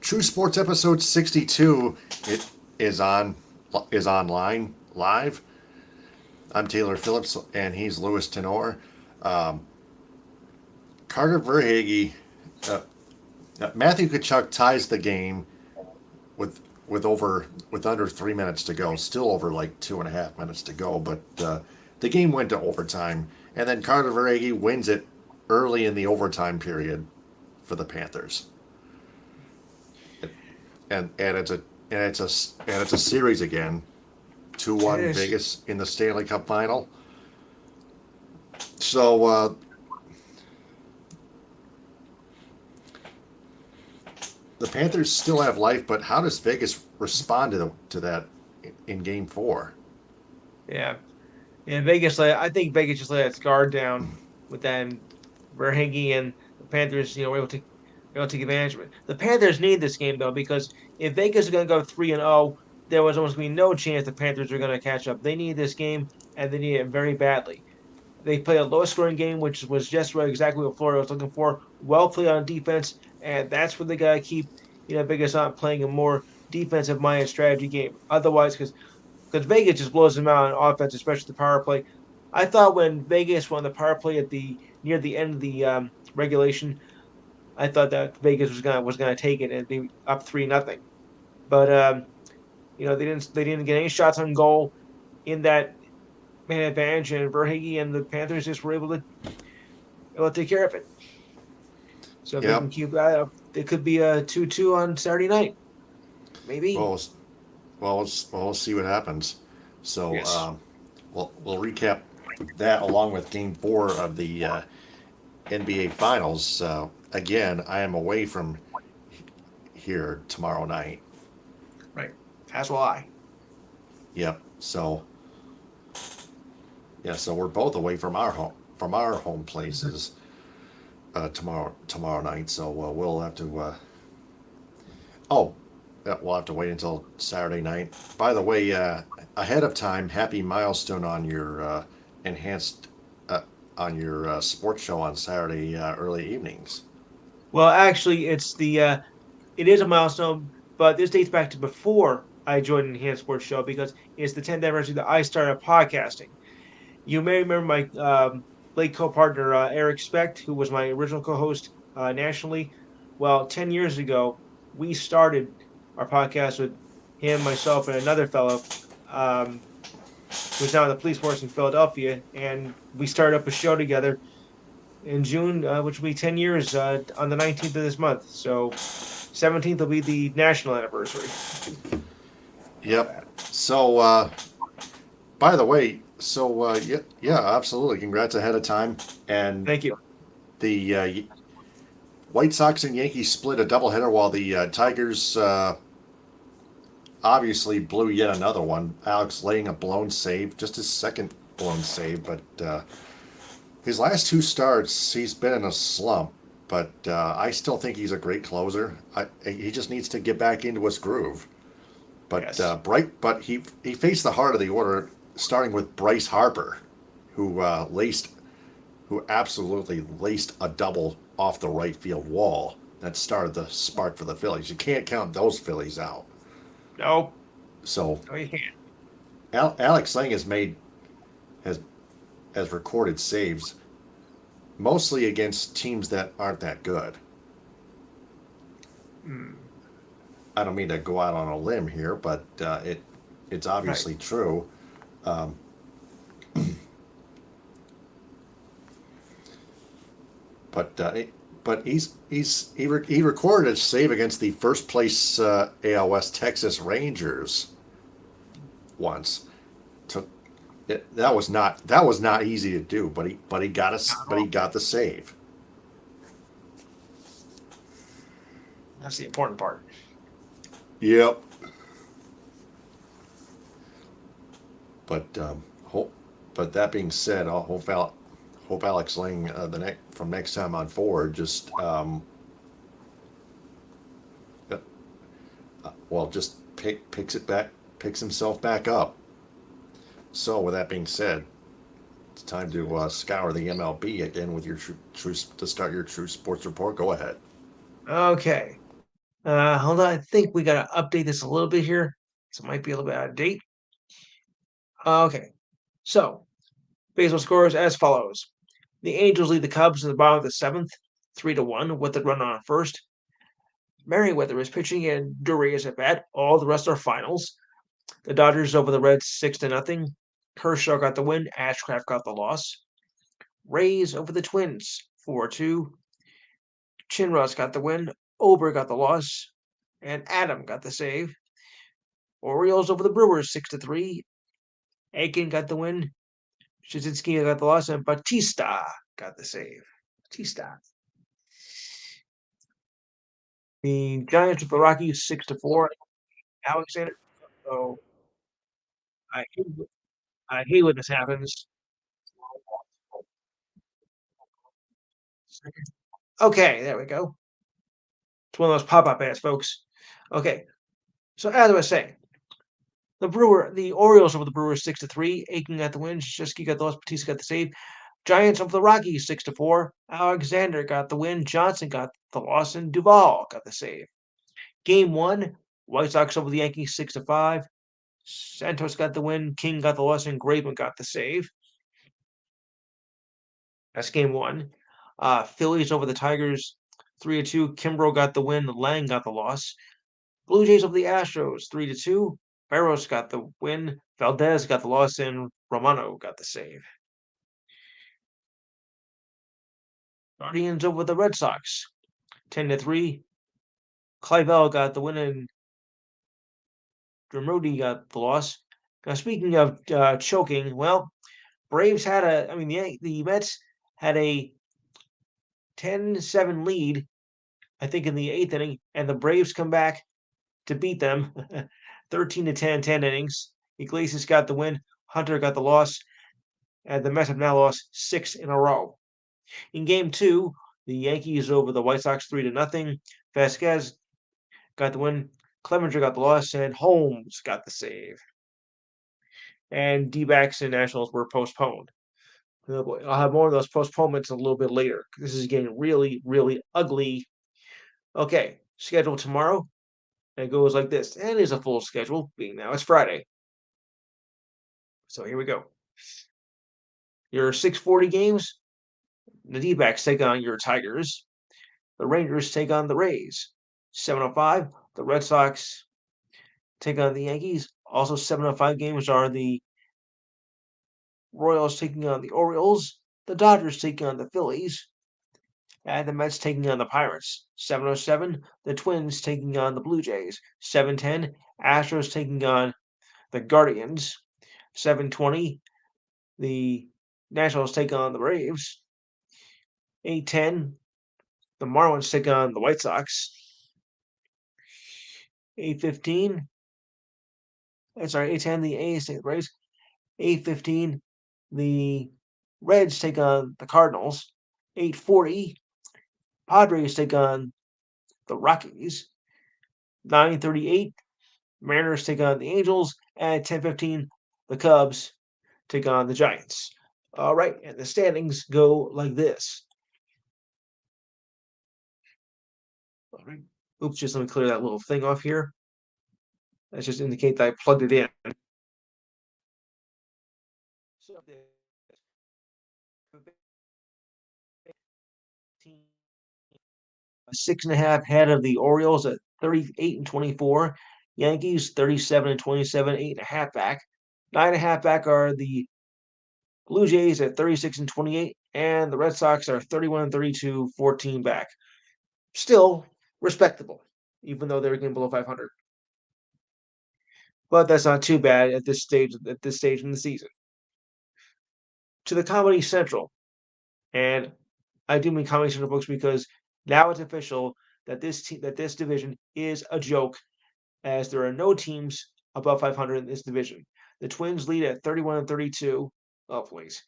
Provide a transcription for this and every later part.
True Sports episode 62 it is online live. I'm Taylor Phillips and he's Louis Tenor. Um, Carter Verhage, uh, Matthew Kachuk ties the game with with under 3 minutes to go. Still over like 2.5 minutes to go, but the game went to overtime, and then Carter Verhage wins it early in the overtime period for the Panthers. And it's a series again. Two It one is. Vegas in the Stanley Cup final. So the Panthers still have life, but how does Vegas respond to that in Game 4? Yeah. Yeah, Vegas, I think Vegas just let its guard down with them Verhage and the Panthers, were able to take advantage of it. The Panthers need this game though, because if Vegas is gonna go 3-0, there was almost gonna be no chance the Panthers are gonna catch up. They need this game and they need it very badly. They played a low scoring game, which was just exactly what Florida was looking for. Well played on defense, and that's what they gotta keep, Vegas on playing a more defensive minded strategy game. Otherwise, because Vegas just blows them out on offense, especially the power play. I thought when Vegas won the power play at the near the end of the regulation, I thought that Vegas was gonna take it and be up 3-0. But they didn't get any shots on goal in that man advantage, and Verhage and the Panthers just were able to take care of it. So if they can Yep. keep that up, it could be a 2-2 on Saturday night, maybe. Well, we'll see what happens. So Yes. we'll recap that along with Game 4 of the NBA Finals. Again, I am away from here tomorrow night. Right. As will I. Yep. So yeah, so we're both away from our home places tomorrow night. So we'll have to. Oh, yeah, we'll have to wait until Saturday night. By the way, ahead of time, happy milestone on your enhanced on your sports show on Saturday early evenings. Well, actually, it is a milestone, but this dates back to before I joined Enhanced Sports Show because it's the 10th anniversary that I started podcasting. You may remember my late co-partner Eric Specht, who was my original co-host nationally. Well, 10 years ago, we started our podcast with him, myself, and another fellow um, who's now in the police force in Philadelphia, and we started up a show together in June, which will be 10 years on the 19th of this month. So 17th will be the national anniversary of Yep. that. So, by the way, so yeah, yeah, absolutely. Congrats ahead of time. And Thank you. the White Sox and Yankees split a doubleheader while the Tigers obviously blew yet another one. Alex laying a blown save, just his second blown save, but his last two starts, he's been in a slump. But I still think he's a great closer. He just needs to get back into his groove. But Yes. But he faced the heart of the order, starting with Bryce Harper, who who absolutely laced a double off the right field wall that started the spark for the Phillies. You can't count those Phillies out. No. So No, you can't. Alex Lang has has recorded saves mostly against teams that aren't that good. Mm, I don't mean to go out on a limb here, but it's right. obviously true. Um, but he recorded a save against the first place AL West Texas Rangers once. Took that was not easy to do, Not at but he all. got the save. That's the important part. Yep. But but that being said, I hope Alex Ling from next time on forward just uh, well just picks himself back up. So with that being said, it's time to scour the MLB again with your true to start your true sports report. Go ahead. Okay. Hold on. I think we got to update this a little bit here. So it might be a little bit out of date. Okay. So, baseball scores as follows. The Angels lead the Cubs in the bottom of the seventh, 3-1, with the runner on first. Merriweather is pitching and Dury is at bat. All the rest are finals. The Dodgers over the Reds 6-0. Kershaw got the win. Ashcraft got the loss. Rays over the Twins 4-2. Chinross got the win. Ober got the loss. And Adam got the save. Orioles over the Brewers 6-3. Aiken got the win. Shazinski got the loss. And Batista got the save. Batista. The Giants with the Rockies 6-4. Alexander. So I hate when this happens. Okay, there we go. It's one of those pop-up ads, folks. Okay, so as I was saying, the Orioles over the Brewers 6-3. Aiken got the win. Shesky got the loss. Batista got the save. Giants over the Rockies 6-4. Alexander got the win. Johnson got the loss, and Duvall got the save. Game 1, White Sox over the Yankees 6-5. Santos got the win. King got the loss, and Graveman got the save. That's game 1. Phillies over the Tigers 3-2. Kimbrough got the win. Lang got the loss. Blue Jays over the Astros 3-2. Barros got the win. Valdez got the loss, and Romano got the save. Guardians over the Red Sox 10-3. Clivell got the win, and Dermody got the loss. Now, speaking of choking, well, Braves had the Mets had a 10-7 lead, I think, in the 8th inning, and the Braves come back to beat them 13-10, 10 innings. Iglesias got the win. Hunter got the loss. And the Mets have now lost 6 in a row. In game 2, the Yankees over the White Sox 3-0. Vasquez got the win. Clevenger got the loss. And Holmes got the save. And D-backs and Nationals were postponed. Oh boy, I'll have more of those postponements a little bit later. This is getting really, really ugly. Okay, schedule tomorrow. And it goes like this. And it is a full schedule, being now it's Friday. So here we go. Your 6:40 games, the D-backs take on your Tigers. The Rangers take on the Rays. 7:05, the Red Sox take on the Yankees. Also 7:05 games are the Royals taking on the Orioles. The Dodgers taking on the Phillies. And the Mets taking on the Pirates. 7:07, the Twins taking on the Blue Jays. 7:10, Astros taking on the Guardians. 7:20, the Nationals take on the Braves. 8:10, the Marlins take on the White Sox. 8:15, 8:10, the A's take the Braves. 8:15, the Reds take on the Cardinals. 8:40, Padres take on the Rockies. 9:38, Mariners take on the Angels. And 10:15, the Cubs take on the Giants. All right, and the standings go like this. All right. Oops, just let me clear that little thing off here. That just indicate that I plugged it in. So 6.5 ahead of the Orioles at 38-24. Yankees 37-27, 8.5 back. 9.5 back are the Blue Jays at 36-28, and the Red Sox are 31-32, 14 back. Still respectable, even though they're getting below 500. But that's not too bad at this stage in the season. To the Comedy Central, and I do mean Comedy Central books because now it's official that this division is a joke, as there are no teams above 500 in this division. The Twins lead at 31-32. Oh, please.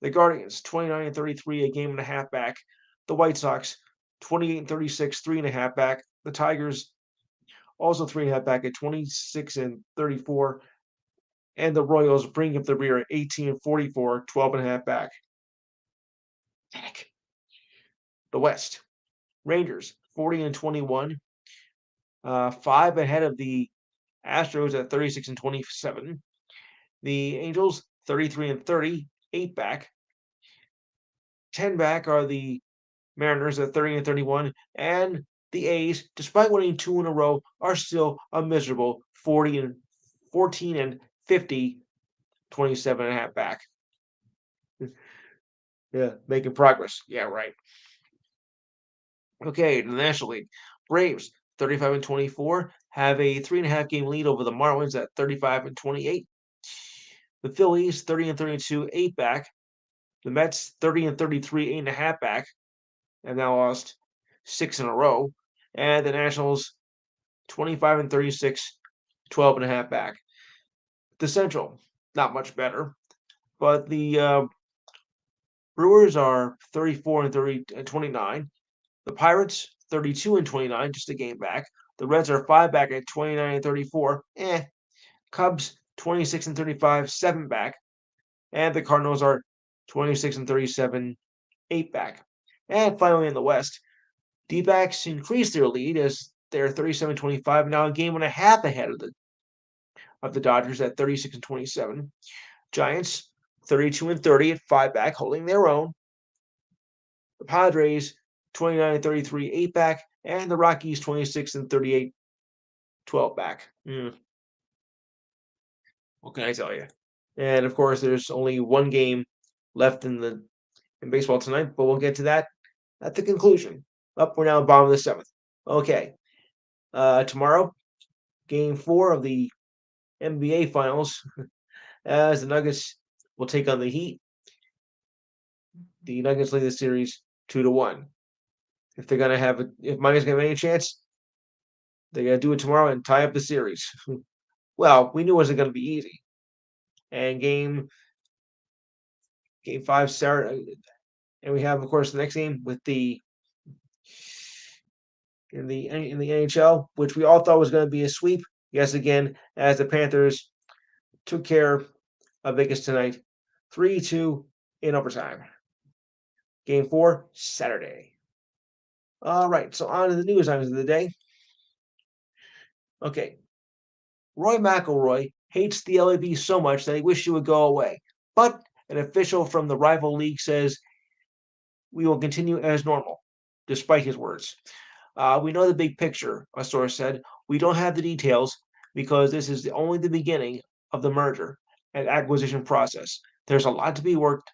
The Guardians 29-33, a game and a half back. The White Sox 28-36, 3.5 back. The Tigers also 3.5 back at 26-34. And the Royals bring up the rear at 18-44, 12.5 back. Heck. The West. Rangers 40-21. 5 ahead of the Astros at 36-27. The Angels 33-30, 8 back. 10 back are the Mariners at 30-31, and the A's, despite winning 2 in a row, are still a miserable 14 and 50, 27 and a half back. Yeah, making progress. Yeah, right. Okay, the National League. Braves 35-24 have a 3.5 game lead over the Marlins at 35-28. The Phillies 30-32, 8 back. The Mets 30-33, 8.5 back, and now lost 6 in a row. And the Nationals 25-36, 12.5 back. The Central, not much better, but the Brewers are 34-29. The Pirates 32-29, just a game back. The Reds are 5 back at 29-34. Cubs 26-35, 7 back. And the Cardinals are 26-37, 8 back. And finally in the West, D-backs increased their lead as they're 37-25, now a game and a half ahead of the Dodgers at 36-27. Giants 32-30 at 5 back, holding their own. The Padres 29-33, 8 back, and the Rockies 26-38, 12 back. What can I tell you? And of course, there's only one game left in baseball tonight, but we'll get to that at the conclusion. We're now bottom of the 7th. Okay. Tomorrow, Game 4 of the NBA Finals, as the Nuggets will take on the Heat. The Nuggets lead the series 2-1. If Miami's gonna have any chance, they gotta do it tomorrow and tie up the series. Well, we knew it wasn't gonna be easy. And game 5 Saturday, and we have, of course, the next game with in the NHL, which we all thought was going to be a sweep. Yes, again, as the Panthers took care of Vegas tonight, 3-2 in overtime. Game 4 Saturday. All right, so on to the news items of the day. Okay, Roy McIlroy hates the LAB so much that he wished it would go away, but an official from the rival league says we will continue as normal, despite his words. We know the big picture, a source said. We don't have the details because this is only the beginning of the merger and acquisition process. There's a lot to be worked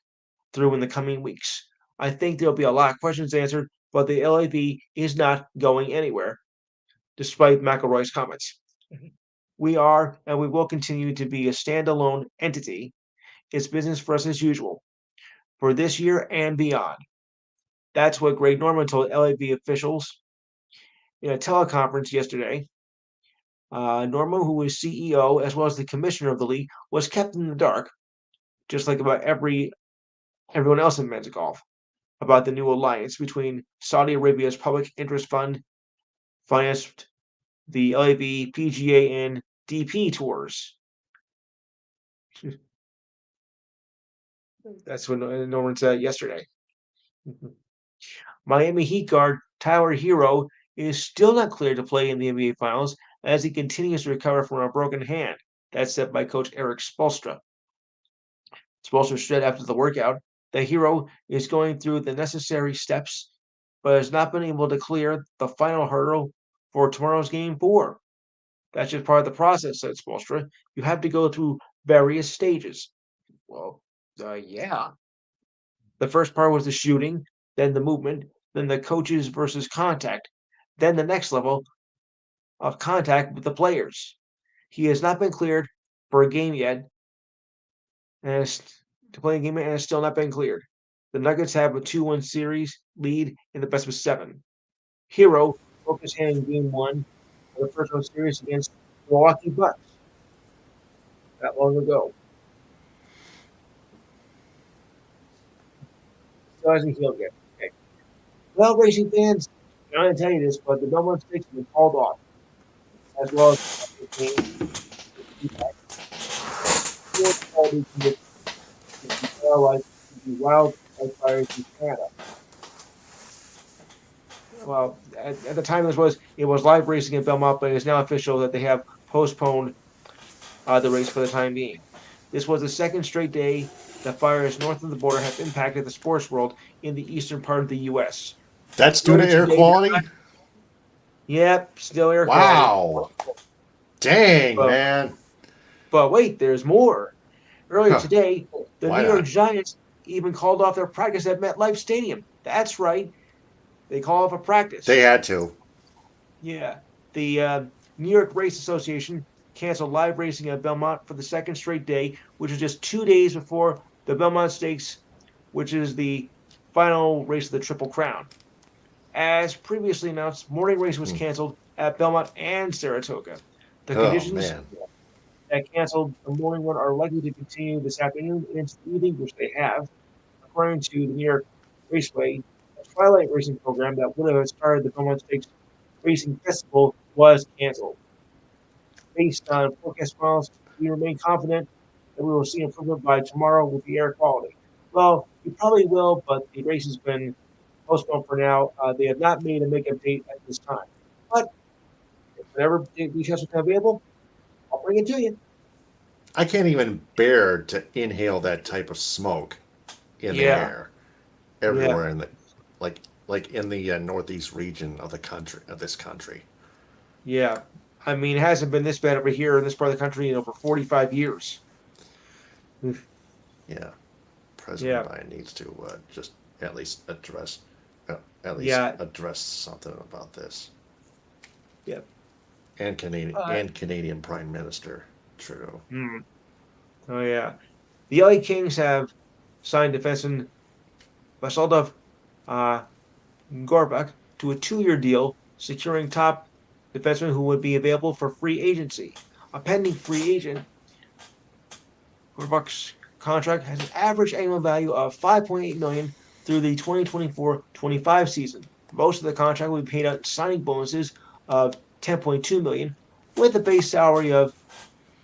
through in the coming weeks. I think there'll be a lot of questions answered, but the LAB is not going anywhere, despite McElroy's comments. We are and we will continue to be a standalone entity. It's business for us as usual for this year and beyond. That's what Greg Norman told LAB officials in a teleconference yesterday. Norman, who was CEO as well as the commissioner of the league, was kept in the dark, just like about everyone else in men's golf, about the new alliance between Saudi Arabia's Public Interest Fund financed the LAB, PGA, and DP tours. That's what Norman said yesterday. Miami Heat guard Tyler Hero is still not cleared to play in the NBA Finals as he continues to recover from a broken hand. That's said by coach Eric Spoelstra. Spoelstra said after the workout that Hero is going through the necessary steps, but has not been able to clear the final hurdle for tomorrow's Game 4. That's just part of the process, said Spoelstra. You have to go through various stages. Well, yeah. The first part was the shooting, then the movement, then the coaches versus contact, then the next level of contact with the players. He has not been cleared for a game yet, and to play a game and has still not been cleared. The Nuggets have a 2-1 series lead in the best of 7. Hero broke his hand in Game 1 of the first round series against the Milwaukee Bucks that long ago. Still hasn't healed yet. Okay. Well, racing fans, I'm going to tell you this, but the Belmont Stakes have been called off, as well as the game. Wild fires in Canada. well, at the time it was live racing in Belmont, but it is now official that they have postponed the race for the time being. This was the second straight day that fires north of the border have impacted the sports world in the eastern part of the U.S. That's The due to other two air days, quality. yep, still air quality. Wow. Dang, But, man. but wait, there's more. Earlier Huh. today, the Why New York not? Giants even called off their practice at MetLife Stadium. That's right, they call off a They practice. had to. Yeah, the New York Race Association canceled live racing at Belmont for the second straight day, which was just 2 days before the Belmont Stakes, which is the final race of the Triple Crown. As previously announced, morning race was Hmm. canceled at Belmont and Saratoga. The Oh conditions man. that canceled the morning one are likely to continue this afternoon into the evening, which they have, according to the New York Raceway. A twilight racing program that would have started the Belmont Stakes Racing Festival was canceled. Based on forecast models, we remain confident that we will see improvement by tomorrow with the air quality. Well, you probably will, but the race has been postponed for now. They have not made a makeup date at this time. But if whenever details become available, I'll bring it to you. I can't even bear to inhale that type of smoke in the Yeah, air yeah, everywhere in the like in the northeast region of the country of this country. yeah. I mean, it hasn't been this bad over here in this part of the country in over 45 years. Yeah, President Yeah, Biden needs to just at least address at least yeah, address something about this. yeah. Uh, And Canadian Prime Minister Trudeau. hmm. Oh, yeah. The LA Kings have signed defenseman Vasildov uh, Gorbach to a 2-year deal, securing top defenseman who would be available for free agency. A pending free agent, Gorbach's contract has an average annual value of 5.8 million through the 2024-25 season. Most of the contract will be paid out in signing bonuses of 10.2 million, with a base salary of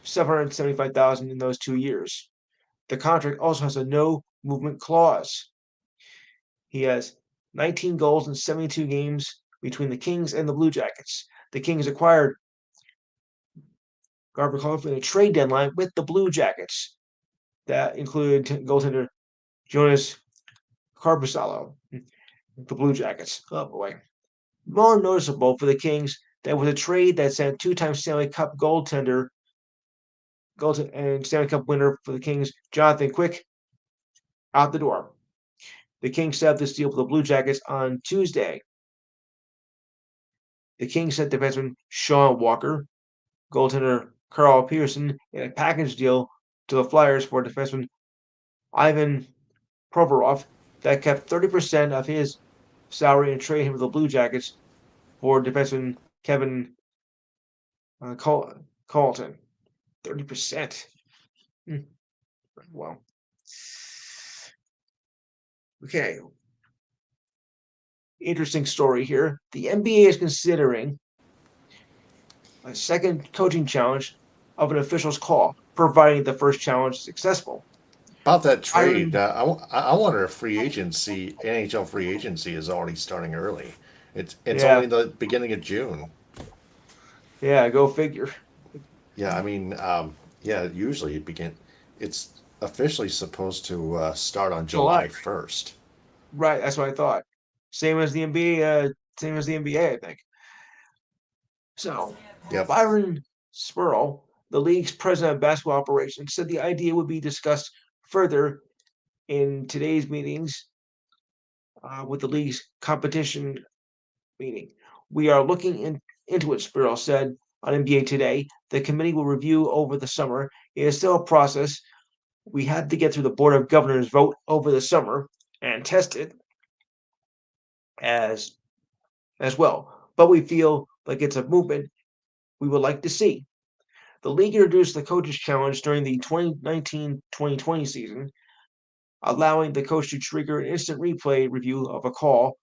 775,000 in those 2 years. The contract also has a no movement clause. He has 19 goals in 72 games between the Kings and the Blue Jackets. The Kings acquired Garber in a trade deadline with the Blue Jackets. That included goaltender Jonas Carpusalo, the Blue Jackets. Oh boy. More noticeable for the Kings, that was a trade that sent two-time Stanley Cup goaltender and Stanley Cup winner for the Kings, Jonathan Quick, out the door. The Kings set up this deal with the Blue Jackets on Tuesday. The Kings sent defenseman Sean Walker, goaltender Carl Pearson, in a package deal to the Flyers for defenseman Ivan Provorov that kept 30% of his salary and traded him to the Blue Jackets for defenseman Kevin Colton. 30%. Hmm. Well, okay. Interesting story here. The NBA is considering a second coaching challenge of an official's call, providing the first challenge is successful. About that trade, Iron, I wonder if NHL free agency is already starting early. It's only yeah, the beginning of June. yeah, go figure. Yeah, I mean, yeah, usually it's officially supposed to start on July, July 1st. right? That's what I thought. Same as the NBA. Same as the NBA, I think. So, Yep. Byron Spurl, the league's president of basketball operations, said the idea would be discussed further in today's meetings with the league's competition meeting. We are looking into it, Spurl said on NBA Today. The committee will review over the summer. It is still a process. We had to get through the Board of Governors vote over the summer and test it as as well. But we feel like it's a movement we would like to see. The league introduced the coaches challenge during the 2019-2020 season, allowing the coach to trigger an instant replay review of a called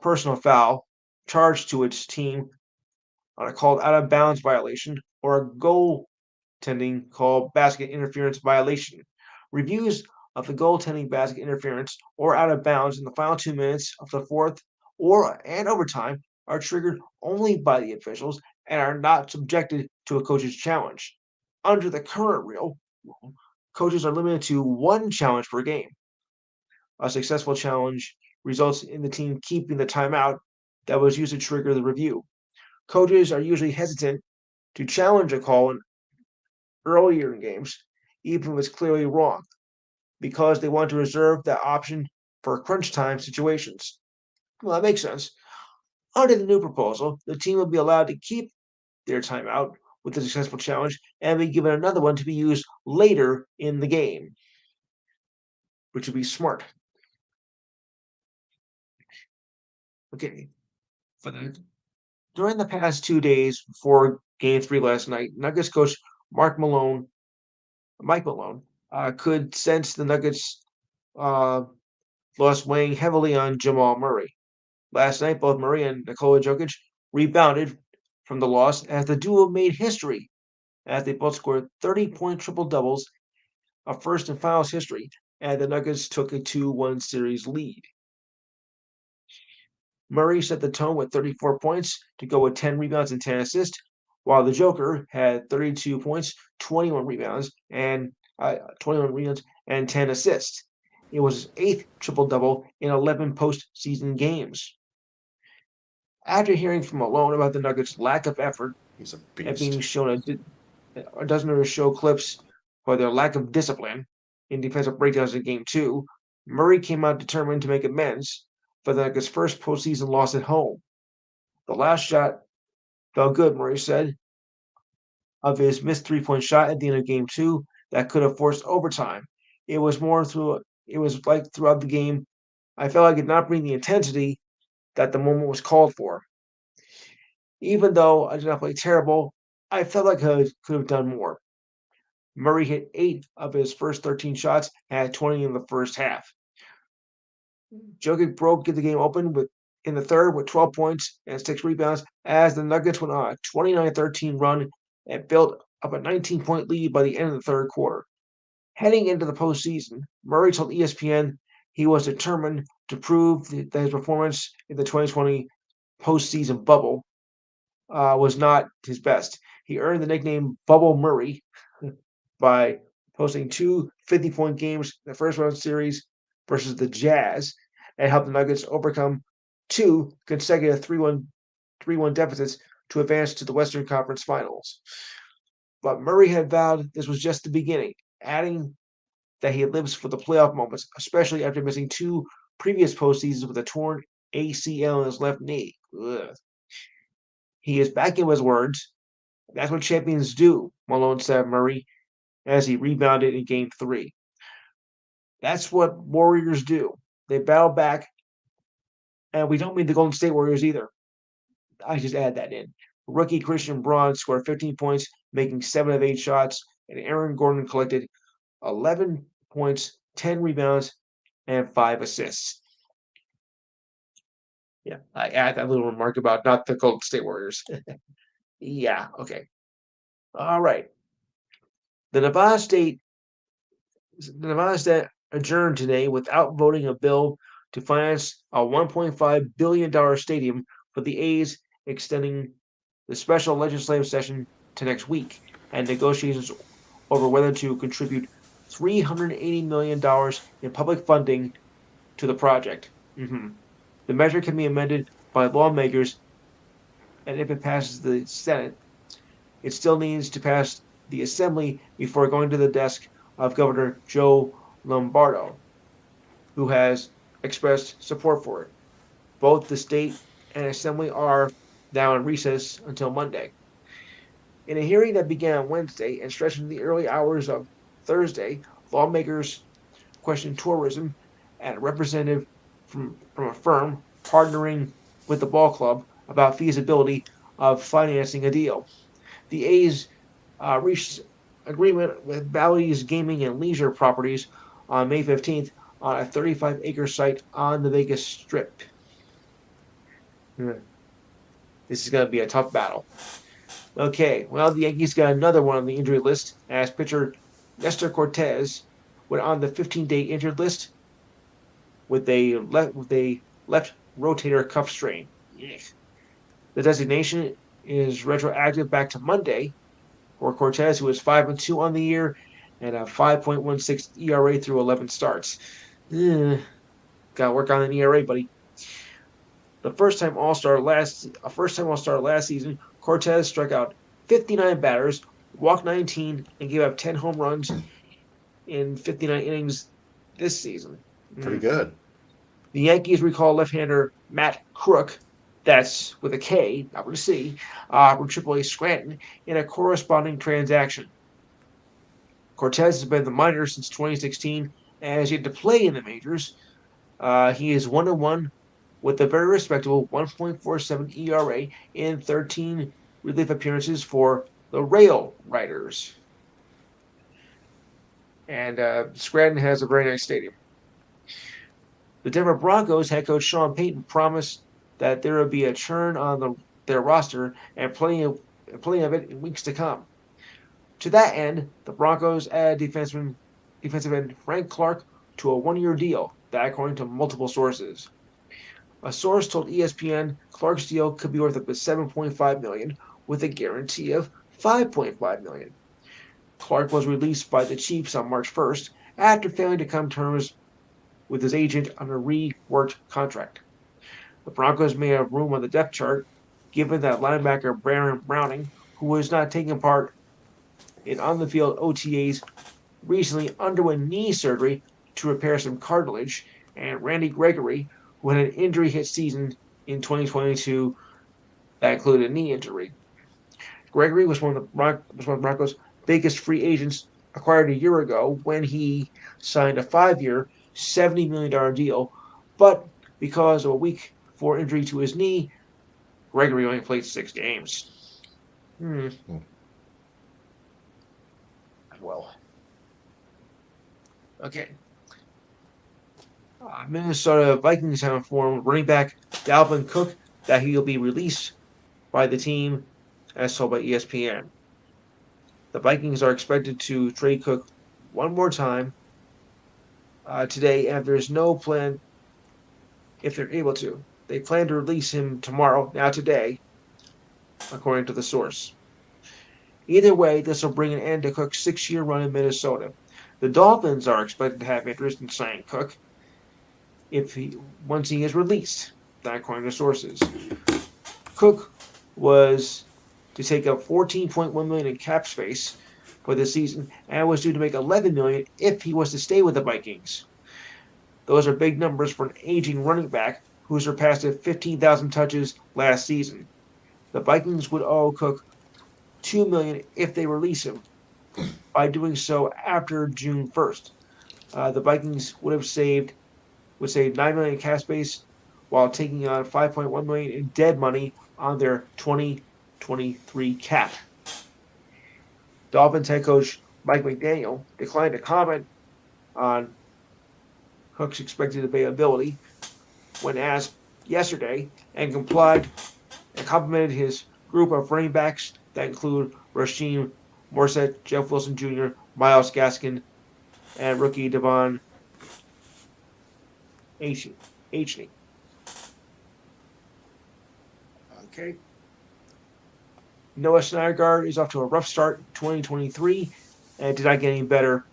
personal foul charged to its team on a called out of bounds violation or a goaltending called basket interference violation. Reviews of the goaltending basket interference or out of bounds in the final 2 minutes of the fourth and overtime are triggered only by the officials and are not subjected to a coach's challenge. Under the current rule, coaches are limited to one challenge per game. A successful challenge results in the team keeping the timeout that was used to trigger the review. Coaches are usually hesitant to challenge a call earlier in games, even if it's clearly wrong, because they want to reserve that option for crunch time situations. Well, that makes sense. Under the new proposal, the team will be allowed to keep their timeout with a successful challenge and be given another one to be used later in the game, which would be smart. Okay. For the During the past 2 days before Game 3 last night, Nuggets coach Mike Malone, could sense the Nuggets uh, loss weighing heavily on Jamal Murray. Last night, both Murray and Nikola Jokic rebounded from the loss as the duo made history as they both scored 30-point triple doubles, a first in finals history, and the Nuggets took a 2-1 series lead. Murray set the tone with 34 points to go with 10 rebounds and 10 assists, while the Joker had 32 points, 21 rebounds and 10 assists. It was his eighth triple-double in 11 postseason games. After hearing from Malone about the Nuggets' lack of effort He's a and being beast. shown a dozen or show clips for their lack of discipline in defensive breakdowns in Game 2, Murray came out determined to make amends for the Nuggets' first postseason loss at home. The last shot felt good, Murray said, of his missed three-point shot at the end of Game 2 that could have forced overtime. It was like throughout the game, I felt I could not bring the intensity that the moment was called for. Even though I did not play terrible, I felt like I could have done more. Murray hit 8 of his first 13 shots and had 20 in the first half. Jokic broke the game open in the third with 12 points and 6 rebounds as the Nuggets went on a 29-13 run and built up a 19-point lead by the end of the third quarter. Heading into the postseason, Murray told ESPN he was determined to prove that his performance in the 2020 postseason bubble was not his best. He earned the nickname Bubble Murray by posting two 50-point games in the first round series versus the Jazz and helped the Nuggets overcome two consecutive 3-1 deficits to advance to the Western Conference Finals. But Murray had vowed this was just the beginning, adding that he lives for the playoff moments, especially after missing two previous postseasons with a torn ACL in his left knee. Ugh. He is back in his words. That's what champions do, Malone said of Murray as he rebounded in Game 3. That's what Warriors do. They battle back, and we don't mean the Golden State Warriors either. I just add that in. Rookie Christian Braun scored 15 points, making 7 of 8 shots, and Aaron Gordon collected 11 points, 10 rebounds, and 5 assists. Yeah, I add that little remark about not the Golden State Warriors. Yeah, okay. All right. The Nevada State adjourned today without voting a bill to finance a $1.5 billion stadium for the A's, extending the special legislative session to next week, and negotiations over whether to contribute $380 million in public funding to the project. The measure can be amended by lawmakers, and if it passes the Senate, it still needs to pass the Assembly before going to the desk of Governor Joe Lombardo, who has expressed support for it. Both the state and Assembly are now in recess until Monday. In a hearing that began on Wednesday and stretched into the early hours of Thursday, lawmakers questioned tourism and a representative from a firm partnering with the ball club about feasibility of financing a deal. The A's reached agreement with Bally's Gaming and Leisure Properties on May 15th on a 35-acre site on the Vegas Strip. This is going to be a tough battle. Okay, well, the Yankees got another one on the injury list as pitcher Nestor Cortez went on the 15-day injured list with a left rotator cuff strain. Yuck. The designation is retroactive back to Monday for Cortez, who is 5-2 on the year and a 5.16 ERA through 11 starts. Gotta work on an ERA, buddy. The first-time All-Star last season, Cortez struck out 59 batters, walked 19, and gave up 10 home runs in 59 innings this season. Pretty good. The Yankees recall left-hander Matt Crook, that's with a K, not with a C, from AAA Scranton in a corresponding transaction. Cortez has been in the minors since 2016 and has yet to play in the majors. He is 1-1 with a very respectable 1.47 ERA in 13 relief appearances for the Rail Riders. And Scranton has a very nice stadium. The Denver Broncos head coach Sean Payton promised that there would be a churn on their roster and plenty of it in weeks to come. To that end, the Broncos add defensive end Frank Clark to a one-year deal, that according to multiple sources. A source told ESPN Clark's deal could be worth up to $7.5 million, with a guarantee of $5.5 million. Clark was released by the Chiefs on March 1st after failing to come to terms with his agent on a reworked contract. The Broncos may have room on the depth chart, given that linebacker Baron Browning, who was not taking part in on-the-field OTAs, recently underwent knee surgery to repair some cartilage, and Randy Gregory, who had an injury-hit season in 2022 that included a knee injury. Gregory was one of the Broncos' biggest free agents, acquired a year ago when he signed a 5-year, $70 million deal, but because of a week 4 injury to his knee, Gregory only played 6 games. Well, okay. Minnesota Vikings have informed running back Dalvin Cook that he'll be released by the team, as told by ESPN. The Vikings are expected to trade Cook one more time today, and there's no plan if they're able to. They plan to release him tomorrow, now today, according to the source. Either way, this will bring an end to Cook's 6-year run in Minnesota. The Dolphins are expected to have interest in signing Cook once he is released, that according to sources. Cook was to take up $14.1 million in cap space for this season and was due to make $11 million if he was to stay with the Vikings. Those are big numbers for an aging running back who surpassed 15,000 touches last season. The Vikings would owe Cook $2 million if they release him. By doing so after June 1st, the Vikings would save $9 million in cap space while taking on $5.1 million in dead money on their 2023 cap. Dolphins head coach Mike McDaniel declined to comment on Cook's expected availability when asked yesterday, and complimented his group of running backs that include Rasheem Morset, Jeff Wilson Jr., Myles Gaskin, and rookie Devon Achane. Okay. Noah Syndergaard is off to a rough start in 2023 and did not get any better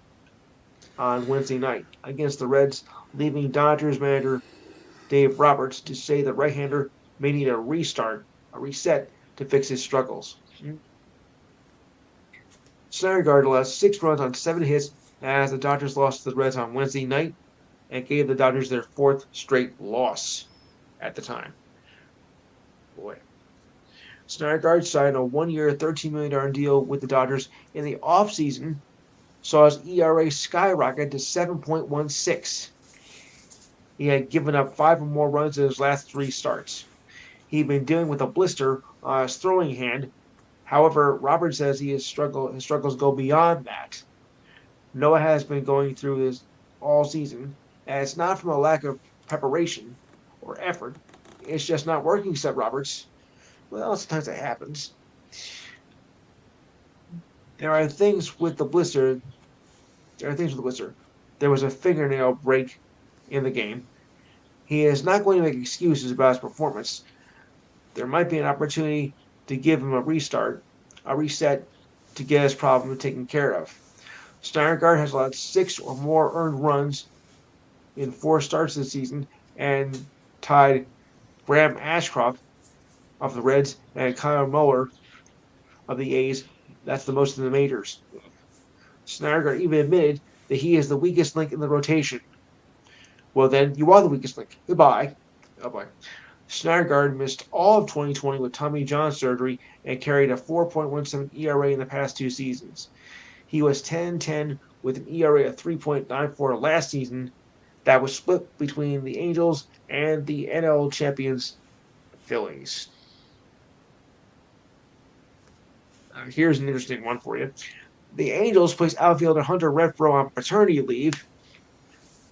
on Wednesday night against the Reds, leaving Dodgers manager Dave Roberts to say the right-hander may need a reset to fix his struggles. Syndergaard allowed 6 runs on 7 hits as the Dodgers lost to the Reds on Wednesday night and gave the Dodgers their 4th straight loss at the time. Boy. Syndergaard signed a 1-year, $13 million deal with the Dodgers in the offseason, saw his ERA skyrocket to 7.16. He had given up 5 or more runs in his last 3 starts. He'd been dealing with a blister on his throwing hand. However, Roberts says his struggles go beyond that. Noah has been going through this all season, and it's not from a lack of preparation or effort. It's just not working, said Roberts. Well, sometimes it happens. There are things with the blister. There was a fingernail break in the game. He is not going to make excuses about his performance. There might be an opportunity to give him a reset to get his problem taken care of. Steinergard has allowed 6 or more earned runs in 4 starts this season and tied Bram Ashcroft of the Reds and Kyle Muller of the A's. That's the most in the majors. Steinergard even admitted that he is the weakest link in the rotation. Well, then, you are the weakest link. Goodbye. Oh boy. Syndergaard missed all of 2020 with Tommy John surgery and carried a 4.17 ERA in the past 2 seasons. He was 10-10 with an ERA of 3.94 last season that was split between the Angels and the NL champions Phillies. Here's an interesting one for you. The Angels placed outfielder Hunter Renfroe on paternity leave.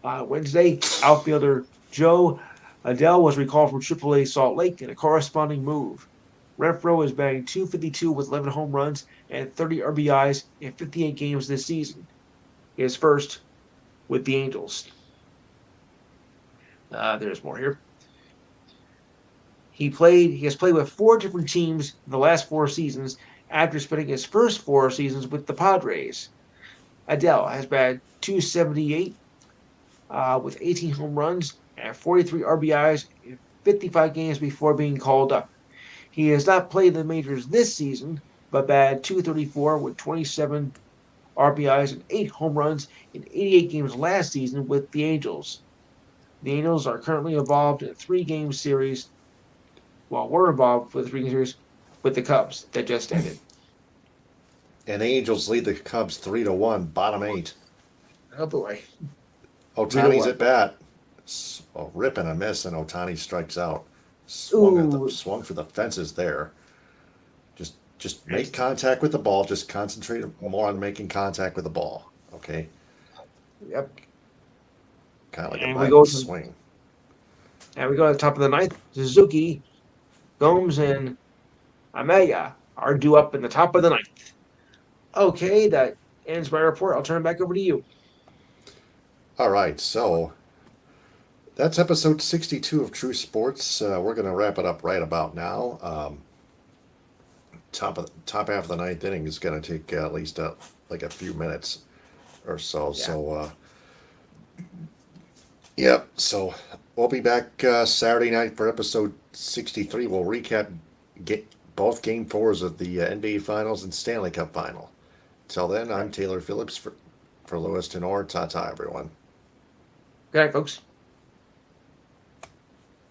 Wednesday, outfielder Joe Adell was recalled from AAA Salt Lake in a corresponding move. Renfroe is batting .252 with 11 home runs and 30 RBIs in 58 games this season. His first with the Angels. There's more here. He has played with 4 different teams in the last 4 seasons after spending his first 4 seasons with the Padres. Adell has batted .278 with 18 home runs and 43 RBIs in 55 games before being called up. He has not played in the majors this season, but batted .234 with 27 RBIs and 8 home runs in 88 games last season with the Angels. The Angels are currently involved in a 3-game series. Well, we're involved with a 3-game series with the Cubs that just ended. And the Angels lead the Cubs 3-1, bottom 8. Oh boy. Ohtani's at bat. A rip and a miss, and Ohtani strikes out. Swung for the fences there. Just make contact with the ball. Just concentrate more on making contact with the ball. Okay. Yep. Kind of like a Biden swing. And we go to the top of the 9th. Suzuki, Gomes, and Amaya are due up in the top of the 9th. Okay, that ends my report. I'll turn it back over to you. All right, so that's episode 62 of True Sports. We're going to wrap it up right about now. Top half of the 9th inning is going to take at least like a few minutes or so. Yeah. So, yep. So we'll be back Saturday night for episode 63. We'll recap both Game 4s of the NBA Finals and Stanley Cup Final. Till then, I'm Taylor Phillips for Louis Tenor. Ta-ta, everyone. Good night, folks.